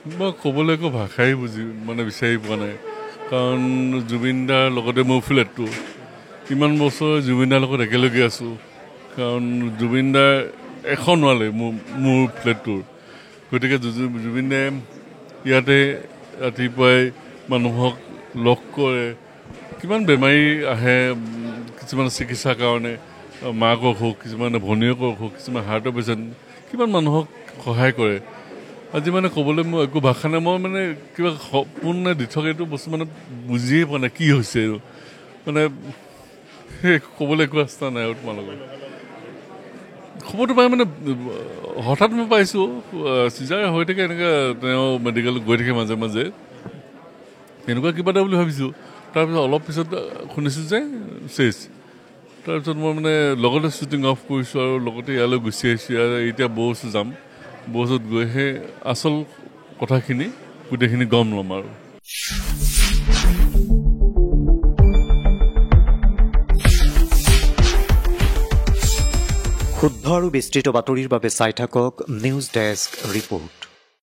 মই ক'বলৈ একো ভাষাই বিচাৰি পোৱা নাই কাৰণ জুবিন দাৰ লগতে মোৰ ফ্লেটটো ইমান বছৰ জুবিন দাৰ লগত একেলগে আছোঁ কাৰণ জুবিন দাৰ এখন নোৱালে মোৰ ফ্লেটটোৰ গতিকে জুবিন দাই ইয়াতে ৰাতিপুৱাই মানুহক লগ কৰে কিমান বেমাৰী আহে কিছুমান চিকিৎসাৰ কাৰণে মাকৰ অসুখ কিছুমানে ভনীয়েকৰ অসুখ কিছুমান হাৰ্টৰ পেচেণ্ট কিমান মানুহক সহায় কৰে আজি ক'বলৈ মোৰ একো ভাষা নাই মই কিবা সপোন দি থকা এইটো বস্তু বুজিয়ে পোৱা নাই কি হৈছে ক'বলৈ একো ৰাস্তা নাই আৰু তোমালোকৰ খবৰটো পাই হঠাৎ মই পাইছোঁ চিজাৰ হৈ থাকে এনেকৈ তেওঁ মেডিকেলত গৈ থাকে মাজে মাজে এনেকুৱা কিবা এটা বুলি ভাবিছোঁ তাৰপিছত অলপ পিছত শুনিছোঁ যে চেছ তাৰপিছত মই লগতে শ্বুটিং অফ কৰিছোঁ আৰু লগতে ইয়ালৈ গুচি আহিছোঁ এতিয়া বৌচ যাম বৌচত গৈহে আচল কথাখিনি গোটেইখিনি গম ল'ম আৰু শুদ্ধ আৰু বিস্তৃত বাতৰিৰ বাবে চাই থাকক নিউজ ডেস্ক ৰিপৰ্ট।